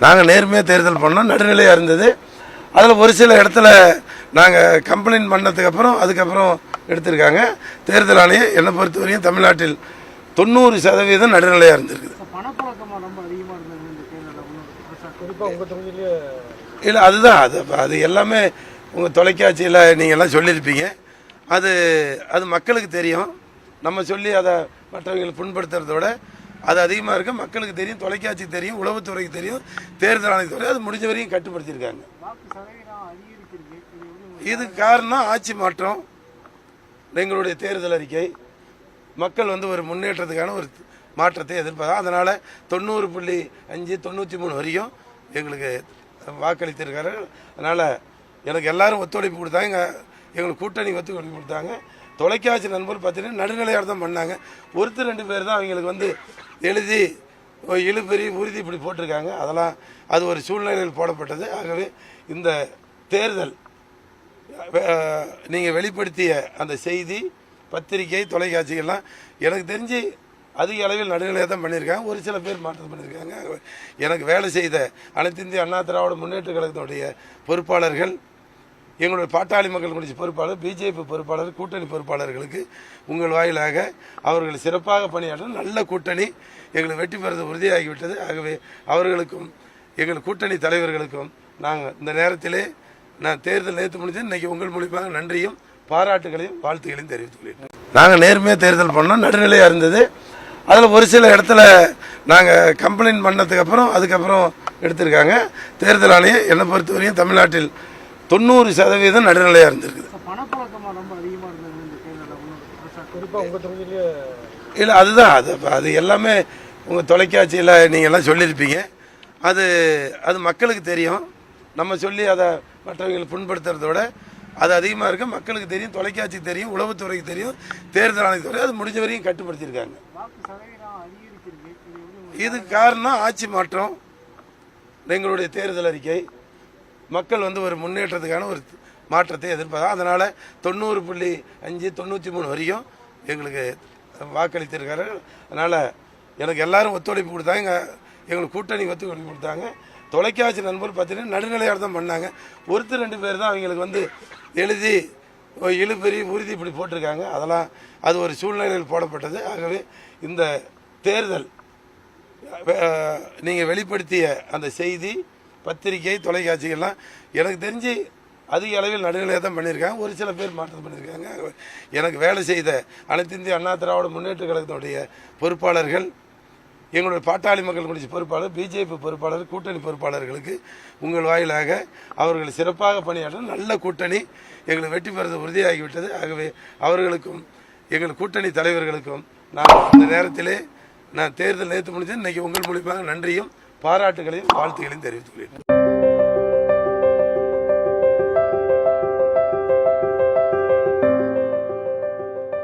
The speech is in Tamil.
நாங்கள் நேர்மையாக தேர்தல் பண்ணோம், நடுநிலையாக இருந்தது. அதில் ஒரு சில இடத்துல நாங்கள் கம்ப்ளைண்ட் பண்ணதுக்கப்புறம் அதுக்கப்புறம் எடுத்திருக்காங்க. தேர்தல் ஆணையம் என்னை பொறுத்தவரையும் தமிழ்நாட்டில் 90% நடுநிலையாக இருந்திருக்குது. இல்லை, அதுதான் அது எல்லாமே உங்கள் தொலைக்காட்சியில் நீங்கள் எல்லாம் சொல்லியிருப்பீங்க. அது மக்களுக்கு தெரியும். நம்ம சொல்லி அதை மற்றவங்களுக்கு புண்படுத்துறத விட அது அதிகமாக இருக்க மக்களுக்கு தெரியும், தொலைக்காட்சிக்கு தெரியும், உளவுத்துறைக்கு தெரியும், தேர்தல் ஆணையத்துறை அது முடிஞ்ச வரையும் கட்டுப்படுத்தியிருக்காங்க. இதுக்கு காரணம் ஆட்சி மாற்றம், எங்களுடைய தேர்தல் அறிக்கை. மக்கள் ஒரு முன்னேற்றத்துக்கான ஒரு மாற்றத்தை எதிர்பார்த்தா, அதனால் 90.5 93 வரையும் எங்களுக்கு வாக்களித்திருக்காரு. அதனால் எனக்கு எல்லாரும் ஒத்துழைப்பு கொடுத்தாங்க, எங்களுக்கு கூட்டணி ஒத்துழைப்பு கொடுத்தாங்க. தொலைக்காட்சி நண்பர் பார்த்தீங்கன்னா நடுநிலையாக தான் பண்ணாங்க. ஒருத்தர் 2 பேர் தான் அவங்களுக்கு எழுதி இழுபறி உறுதி இப்படி போட்டிருக்காங்க. அதெல்லாம் அது ஒரு சூழ்நிலையில் போடப்பட்டது. ஆகவே இந்த தேர்தல் நீங்கள் வெளிப்படுத்திய அந்த செய்தி, பத்திரிகை, தொலைக்காட்சிகள்லாம் எனக்கு தெரிஞ்சு அதிக அளவில் நடுநிலையாக தான் பண்ணியிருக்காங்க. ஒரு சில பேர் மாற்றம் பண்ணியிருக்காங்க. எனக்கு வேலை செய்த அனைத்து இந்திய அண்ணா திராவிட முன்னேற்ற கழகத்தினுடைய பொறுப்பாளர்கள், எங்களுடைய பாட்டாளி மக்கள் கட்சி பொறுப்பாளர், பிஜேபி பொறுப்பாளர், கூட்டணி பொறுப்பாளர்களுக்கு உங்கள் வாயிலாக அவர்கள் சிறப்பாக பணியாற்ற நல்ல கூட்டணி எங்களுக்கு வெற்றி பெறுவது உறுதியாகிவிட்டது. ஆகவே அவர்களுக்கும் எங்கள் கூட்டணி தலைவர்களுக்கும் நாங்கள் இந்த நேரத்திலே நான் தேர்தல் நேற்று முடிஞ்சு இன்னைக்கு உங்கள் மூலியமாக நன்றியும் பாராட்டுகளையும் வாழ்த்துக்களையும் தெரிவித்துக் கொள்கிறேன். நாங்கள் நேர்மையாக தேர்தல் பண்ணோம், நடுநிலையாக இருந்தது. அதில் ஒரு சில இடத்துல நாங்கள் கம்ப்ளைண்ட் பண்ணதுக்கப்புறம் அதுக்கப்புறம் எடுத்திருக்காங்க. தேர்தல் ஆணையம் என்னை பொறுத்தவரையும் தமிழ்நாட்டில் 90% நடுநிலையாக இருந்திருக்குது. இல்லை, அதுதான் அது எல்லாமே உங்கள் தொலைக்காட்சியில் நீங்கள் எல்லாம் சொல்லியிருப்பீங்க. அது மக்களுக்கு தெரியும். நம்ம சொல்லி அதை மற்றவங்களுக்கு புண்படுத்துறத விட அது அதிகமாக இருக்க மக்களுக்கு தெரியும், தொலைக்காட்சிக்கு தெரியும், உளவுத்துறைக்கு தெரியும், தேர்தல் ஆணையத்துறை அது முடிஞ்ச வரையும் கட்டுப்படுத்தியிருக்காங்க. இதுக்கு காரணம் ஆட்சி மாற்றம், எங்களுடைய தேர்தல் அறிக்கை. மக்கள் ஒரு முன்னேற்றத்துக்கான ஒரு மாற்றத்தை எதிர்பார்த்தா, அதனால் 90.5 93 வரையும் எங்களுக்கு வாக்களித்திருக்காரு. அதனால் எனக்கு எல்லாரும் ஒத்துழைப்பு கொடுத்தாங்க, எங்களுக்கு கூட்டணி ஒத்துழைப்பு கொடுத்தாங்க. தொலைக்காட்சி நண்பர் பார்த்தீங்கன்னா நடுநிலையாக தான் பண்ணாங்க. ஒருத்தர் 2 பேர் தான் அவங்களுக்கு எழுதி இழுபறி உறுதி இப்படி போட்டிருக்காங்க. அதெல்லாம் அது ஒரு சூழ்நிலையில் போடப்பட்டது. ஆகவே இந்த தேர்தல் நீங்கள் வெளிப்படுத்திய அந்த செய்தி, பத்திரிகை, தொலைக்காட்சிகள்லாம் எனக்கு தெரிஞ்சு அதிக அளவில் நடுநிலையாக தான் பண்ணியிருக்காங்க. ஒரு சில பேர் மாற்றம் பண்ணியிருக்காங்க. எனக்கு வேலை செய்த அனைத்து இந்திய அண்ணா திராவிட முன்னேற்ற கழகத்தினுடைய பொறுப்பாளர்கள், எங்களுடைய பாட்டாளி மக்கள் கட்சி பொறுப்பாளர், பிஜேபி பொறுப்பாளர், கூட்டணி பொறுப்பாளர்களுக்கு உங்கள் வாயிலாக அவர்கள் சிறப்பாக பணியாற்ற நல்ல கூட்டணி எங்களுக்கு வெற்றி பெறுவது உறுதியாகிவிட்டது. ஆகவே அவர்களுக்கும் எங்கள் கூட்டணி தலைவர்களுக்கும் நான் இந்த நேரத்திலே நான் தேர்தல் நேற்று முடிஞ்சு இன்னைக்கு உங்கள் மூலியமாக நன்றியும் பாராட்டுகளையும் வாழ்த்துக்களையும் தெரிவித்துக் கொள்கிறேன்.